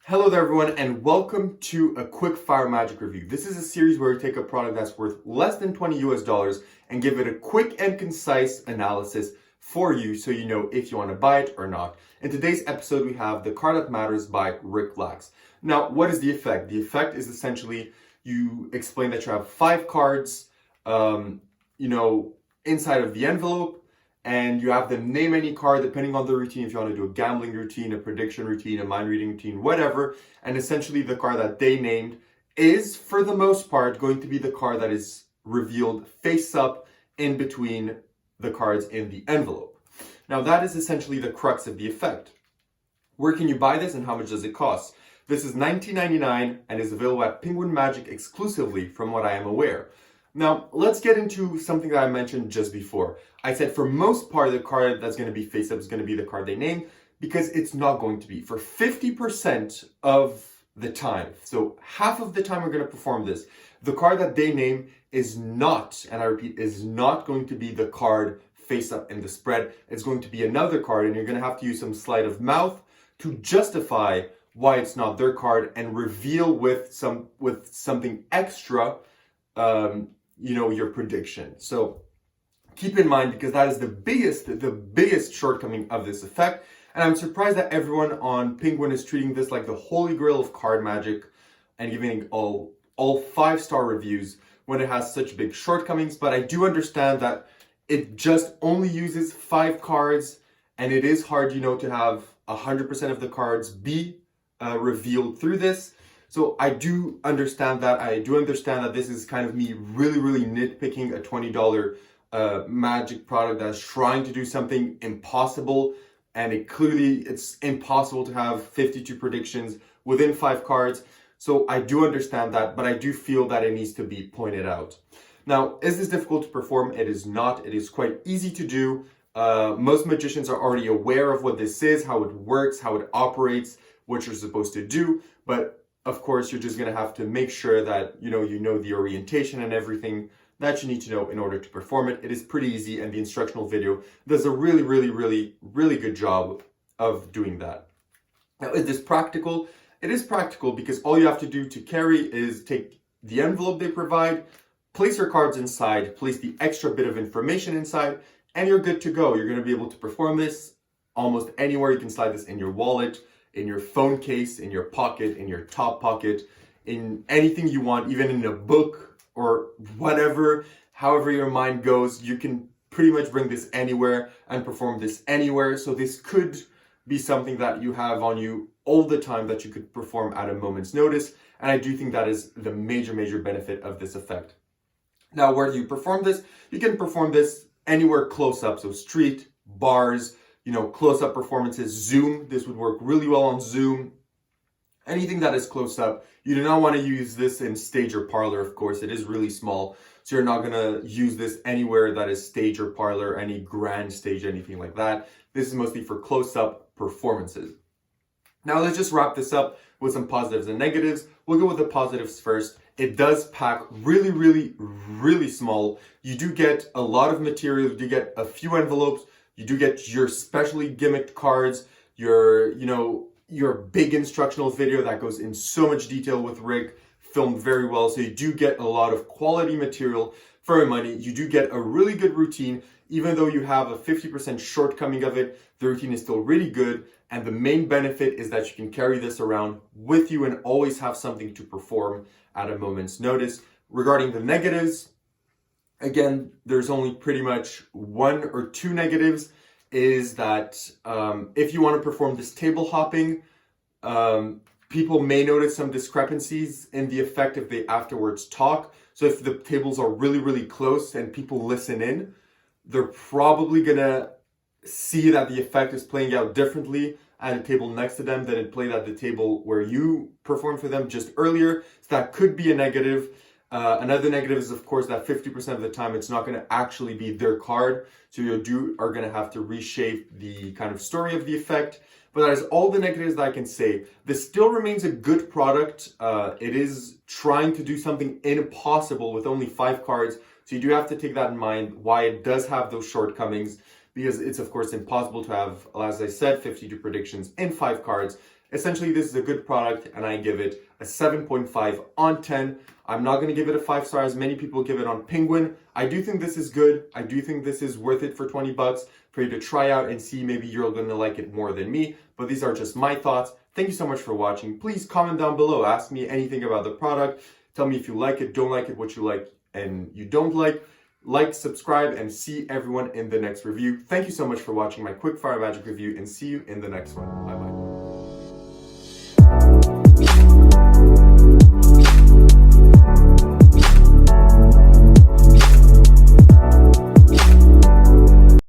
Hello there everyone and welcome to a quick fire magic review. This is a series where we take a product that's worth less than 20 US dollars and give it a quick and concise analysis for you so you know if you want to buy it or not. In today's episode we have The Card That Matters by Rick Lax. Now what is the effect? The effect is essentially you explain that you have 5 cards inside of the envelope, and you have them name any card depending on the routine, if you want to do a gambling routine, a prediction routine, a mind reading routine, whatever. And essentially the card that they named is, for the most part, going to be the card that is revealed face up in between the cards in the envelope. Now that is essentially the crux of the effect. Where can you buy this and how much does it cost? This is $19.99 and is available at Penguin Magic exclusively from what I am aware. Now, let's get into something that I mentioned just before. I said for most part, the card that's going to be face up is going to be the card they name, because it's not going to be. For 50% of the time, so half of the time we're going to perform this, the card that they name is not, and I repeat, is not going to be the card face up in the spread. It's going to be another card, and you're going to have to use some sleight of mouth to justify why it's not their card and reveal with something extra your prediction. So keep in mind, because that is the biggest shortcoming of this effect. And I'm surprised that everyone on Penguin is treating this like the holy grail of card magic and giving all 5-star reviews when it has such big shortcomings. But I do understand that it just only uses 5 cards, and it is hard, to have 100% of the cards be revealed through this. So I do understand that. I do understand that this is kind of me really nitpicking a $20 magic product that's trying to do something impossible, and it's impossible to have 52 predictions within 5 cards. So I do understand that, but I do feel that it needs to be pointed out. Now, is this difficult to perform? It is not. It is quite easy to do. Most magicians are already aware of what this is, how it works, how it operates, what you're supposed to do, but of course, you're just going to have to make sure that you know the orientation and everything that you need to know in order to perform it. It is pretty easy, and the instructional video does a really good job of doing that. Now, is this practical? It is practical because all you have to do to carry is take the envelope they provide, place your cards inside, place the extra bit of information inside, and you're good to go. You're going to be able to perform this almost anywhere. You can slide this in your wallet, in your phone case, in your pocket, in your top pocket, in anything you want, even in a book or whatever, however your mind goes. You can pretty much bring this anywhere and perform this anywhere. So this could be something that you have on you all the time that you could perform at a moment's notice. And I do think that is the major benefit of this effect. Now, where do you perform this? You can perform this anywhere close up, so street, bars, close-up performances, Zoom. This would work really well on Zoom. Anything that is close up. You do not want to use this in stage or parlor, of course. It is really small, so you're not going to use this anywhere that is stage or parlor, any grand stage, anything like that. This is mostly for close-up performances. Now let's just wrap this up with some positives and negatives. We'll go with the positives first. It does pack really small. You do get a lot of material. You do get a few envelopes. You do get your specially gimmicked cards, your big instructional video that goes in so much detail with Rick, filmed very well. So you do get a lot of quality material for your money. You do get a really good routine. Even though you have a 50% shortcoming of it, the routine is still really good. And the main benefit is that you can carry this around with you and always have something to perform at a moment's notice. Regarding the negatives, again, there's only pretty much 1 or 2 negatives, is that if you want to perform this table hopping, people may notice some discrepancies in the effect if they afterwards talk. So if the tables are really close and people listen in, they're probably going to see that the effect is playing out differently at a table next to them than it played at the table where you performed for them just earlier. So that could be a negative. Another negative is, of course, that 50% of the time it's not going to actually be their card. So you are going to have to reshape the kind of story of the effect. But that is all the negatives that I can say. This still remains a good product. It is trying to do something impossible with only 5 cards. So you do have to take that in mind, why it does have those shortcomings, because it's, of course, impossible to have, as I said, 52 predictions in 5 cards. Essentially, this is a good product and I give it a 7.5 on 10. I'm not going to give it a 5-star as many people give it on Penguin. I do think this is good. I do think this is worth it for 20 bucks for you to try out and see. Maybe you're going to like it more than me, but these are just my thoughts. Thank you so much for watching. Please comment down below. Ask me anything about the product. Tell me if you like it, don't like it, what you like and you don't like. Like, subscribe, and see everyone in the next review. Thank you so much for watching my quick fire magic review, and see you in the next one. Bye bye.